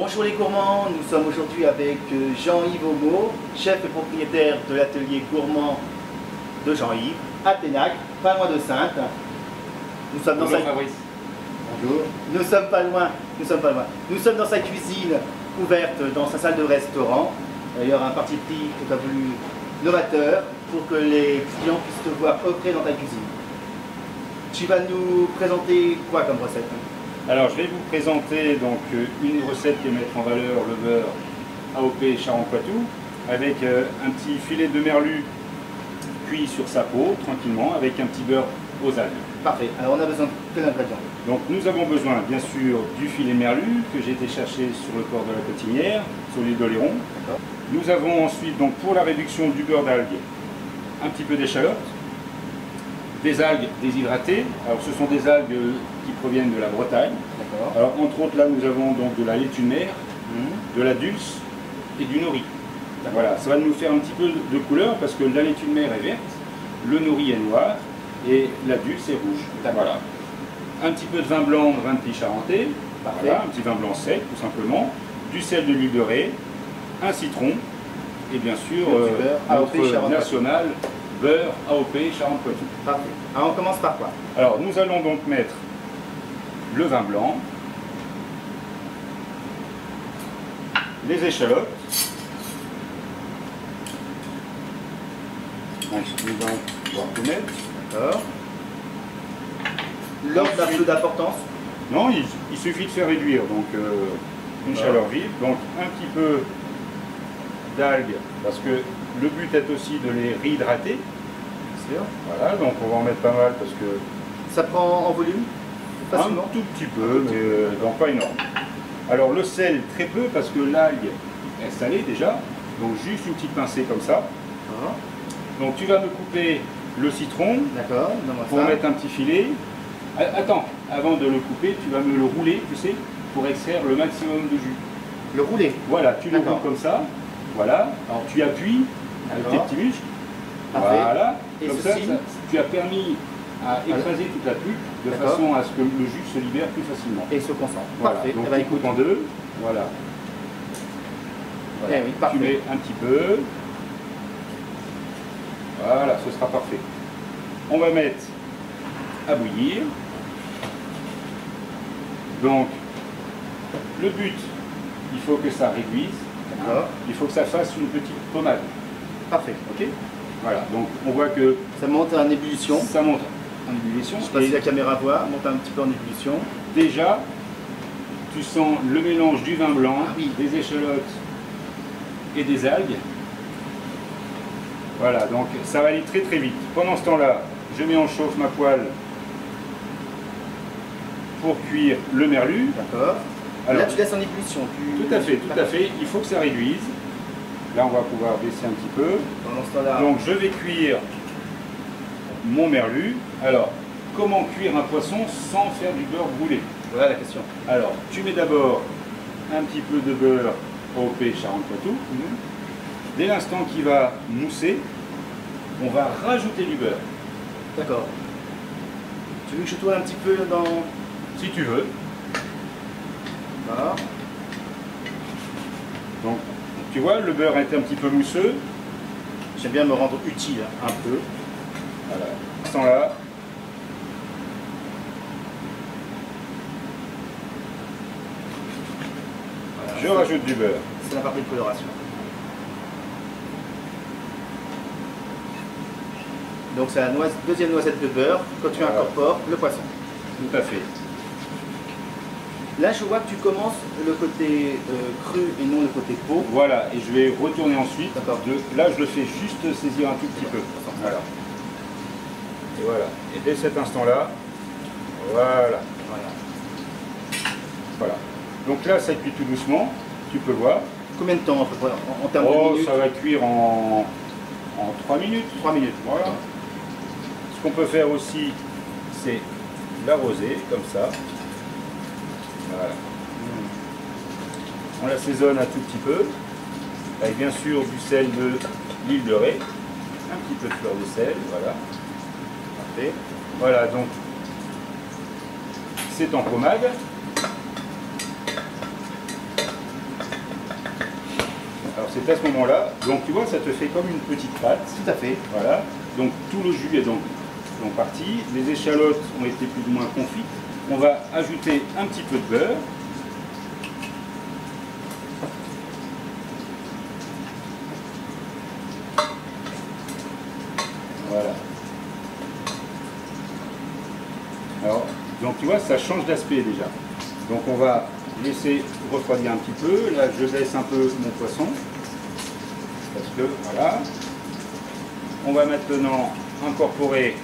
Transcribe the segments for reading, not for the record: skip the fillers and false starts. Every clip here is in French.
Bonjour les gourmands, nous sommes aujourd'hui avec Jean-Yves Aumeau, chef et propriétaire de l'atelier gourmand de Jean-Yves, à Ténac, pas loin de Saintes. Nous sommes Bonjour dans sa... Fabrice. Bonjour. Nous sommes pas loin. Nous sommes dans sa cuisine ouverte dans sa salle de restaurant. D'ailleurs, un parti pris que tu as voulu novateur pour que les clients puissent te voir œuvrer dans ta cuisine. Tu vas nous présenter quoi comme recette? Alors je vais vous présenter donc une recette qui va mettre en valeur le beurre AOP Charentes-Poitou avec un petit filet de merlu cuit sur sa peau tranquillement avec un petit beurre aux algues. Parfait. Alors on a besoin de quels ingrédients? Donc nous avons besoin bien sûr du filet merlu que j'ai été chercher sur le port de la Cotinière, sur l'île d'Oléron. Nous avons ensuite donc pour la réduction du beurre d'algue un petit peu d'échalote, des algues déshydratées. Alors ce sont des algues qui proviennent de la Bretagne. Alors entre autres là nous avons donc de la laitue de mer, de la dulce et du nori. Voilà, ça va nous faire un petit peu de couleur parce que la laitue de mer est verte, le nori est noir et la dulce est rouge. Voilà. Un petit peu de vin blanc, vin de Pie charentais, voilà, un petit vin blanc sec tout simplement, du sel de l'île de Ré, un citron et bien sûr notre national beurre AOP Charentes-Poitou. Parfait. Alors on commence par quoi? Alors nous allons donc mettre le vin blanc, les échalotes, donc nous allons pouvoir tout mettre. D'accord. L'ordre d'un peu d'importance? Non, il suffit de faire réduire, donc une chaleur vive, donc un petit peu d'algues, parce que le but est aussi de les réhydrater. Voilà, donc on va en mettre pas mal parce que... Ça prend en volume facilement? Un tout petit peu, mais donc pas énorme. Alors le sel, très peu, parce que l'algue est salée déjà, donc juste une petite pincée comme ça. Donc tu vas me couper le citron pour mettre un petit filet. Attends, avant de le couper, tu vas me le rouler, tu sais, pour extraire le maximum de jus. Le rouler? Voilà, tu le roules comme ça, voilà. Alors tu appuies avec tes petits muscles. Voilà, et comme ça, tu as permis à écraser toute la pulpe de façon à ce que le jus se libère plus facilement. Et se concentre. Voilà. Parfait. Donc tu coupes en deux. Voilà. Voilà. Oui, parfait. Tu mets un petit peu. Voilà, ce sera parfait. On va mettre à bouillir. Donc, le but, il faut que ça réduise. Il faut que ça fasse une petite pommade. Parfait. Ok. Voilà, donc on voit que ça monte en ébullition. Ça monte en ébullition. Je ne sais pas si la caméra voit, monte un petit peu en ébullition. Déjà, tu sens le mélange du vin blanc, des échalotes et des algues. Voilà, donc ça va aller très très vite. Pendant ce temps-là, je mets en chauffe ma poêle pour cuire le merlu. D'accord. Là, tu laisses en ébullition. Tout à fait, tout à fait. Il faut que ça réduise. Là, on va pouvoir baisser un petit peu. Pendant ce temps-là... Donc, je vais cuire mon merlu. Alors, comment cuire un poisson sans faire du beurre brûlé? Voilà la question. Alors, tu mets d'abord un petit peu de beurre AOP Charentes-Poitou. Dès l'instant qu'il va mousser, on va rajouter du beurre. D'accord. Tu veux que je tourne un petit peu dans... Si tu veux. Voilà. Donc, tu vois, le beurre est un petit peu mousseux. J'aime bien me rendre utile un peu. Voilà. À ce temps-là, je rajoute du beurre. C'est la partie de coloration. Donc c'est la deuxième noisette de beurre quand tu incorpores le poisson. Tout à fait. Là, je vois que tu commences le côté cru et non le côté peau. Voilà, et je vais retourner ensuite. Là, je le fais juste saisir un tout petit peu. Voilà. Et voilà. Et dès cet instant-là, voilà. Voilà. Donc là, ça cuit tout doucement. Tu peux voir. Combien de temps à peu près en termes de minutes? Ça va cuire en 3 minutes. 3 minutes. Voilà. Ce qu'on peut faire aussi, c'est l'arroser comme ça. Voilà. On l'assaisonne un tout petit peu, avec bien sûr du sel de l'île de Ré, un petit peu de fleur de sel, voilà. Parfait. Voilà, donc c'est en pommade. c'est à ce moment-là, donc tu vois, ça te fait comme une petite pâte. Tout à fait. Voilà, donc tout le jus est donc parti. Les échalotes ont été plus ou moins confites. On va ajouter un petit peu de beurre. Voilà. Alors, donc tu vois, ça change d'aspect déjà. Donc on va laisser refroidir un petit peu. Là, je baisse un peu mon poisson. Parce que, voilà. On va maintenant incorporer.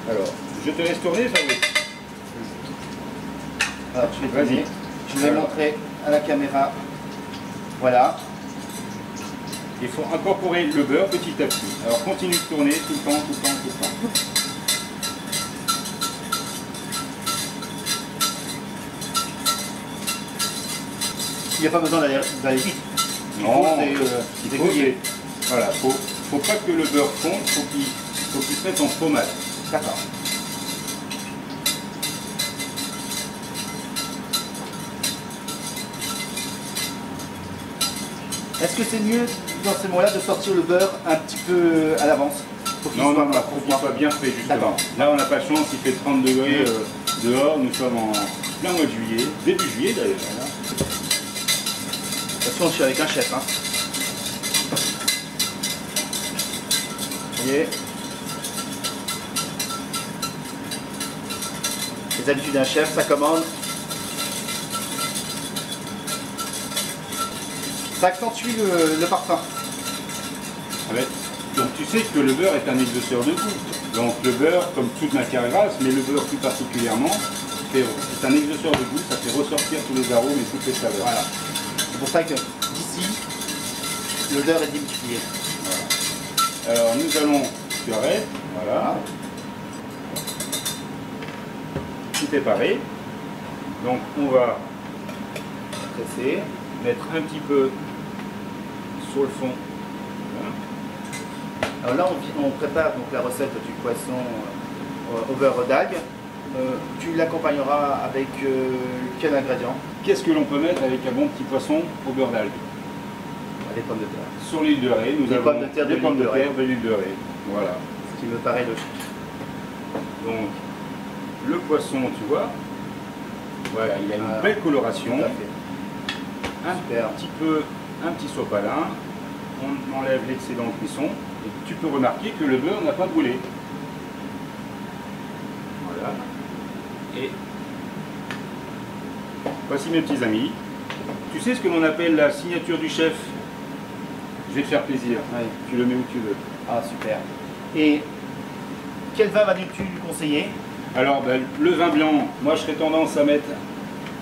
Alors, je te laisse tourner, ça oui. Alors, je vais montrer à la caméra. Voilà. Il faut incorporer le beurre petit à petit. Alors continue de tourner tout le temps, tout le temps, tout le temps. Il n'y a pas besoin d'aller vite. Non, voilà, faut pas que le beurre fonde, faut qu'il se mette en pommade. D'accord. Est-ce que c'est mieux dans ces moments-là de sortir le beurre un petit peu à l'avance? Non, faut qu'il soit bien fait justement. Là on n'a pas de chance, il fait 30 degrés dehors, nous sommes en plein mois de juillet, début juillet d'ailleurs. Voilà. De toute façon je suis avec un chef. Hein. Vous voyez, les habitudes d'un chef, ça commande. Ça accentue le parfum. Donc tu sais que le beurre est un exhausteur de goût. Donc le beurre, comme toute matière grasse, mais le beurre plus particulièrement, c'est un exhausteur de goût, ça fait ressortir tous les arômes et toutes les saveurs. Voilà. C'est pour ça que d'ici, l'odeur est démultipliée. Voilà. Alors nous allons, tu arrêtes, voilà. Tout est pareil. Donc on va presser, mettre un petit peu sur le fond. Voilà. Alors là, on prépare donc la recette du poisson au beurre d'algue. Tu l'accompagneras avec quel ingrédient? Qu'est-ce que l'on peut mettre avec un bon petit poisson au beurre d'algue? Des pommes de terre. Sur l'huile de Ré, nous avons des pommes de terre de l'huile de Ré. Voilà. Ce qui me paraît logique. Donc, le poisson, tu vois, voilà, il a une belle coloration. Un petit sopalin. On enlève l'excédent de cuisson. Et tu peux remarquer que le beurre n'a pas brûlé. Voilà. Et voici mes petits amis. Tu sais ce que l'on appelle la signature du chef? Je vais te faire plaisir. Oui. Tu le mets où tu veux. Ah, super. Et quel vin vas-tu lui conseiller? Alors, ben, le vin blanc, moi je serais tendance à mettre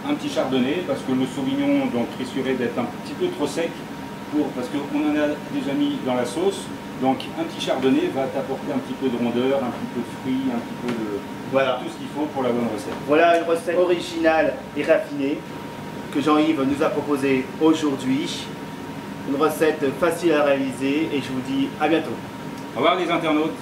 un petit chardonnay parce que le sauvignon donc risquerait d'être un petit peu trop sec parce qu'on en a déjà mis dans la sauce. Donc un petit chardonnay va t'apporter un petit peu de rondeur, un petit peu de fruits, un petit peu de... Voilà. Tout ce qu'il faut pour la bonne recette. Voilà une recette originale et raffinée que Jean-Yves nous a proposée aujourd'hui. Une recette facile à réaliser et je vous dis à bientôt. Au revoir les internautes.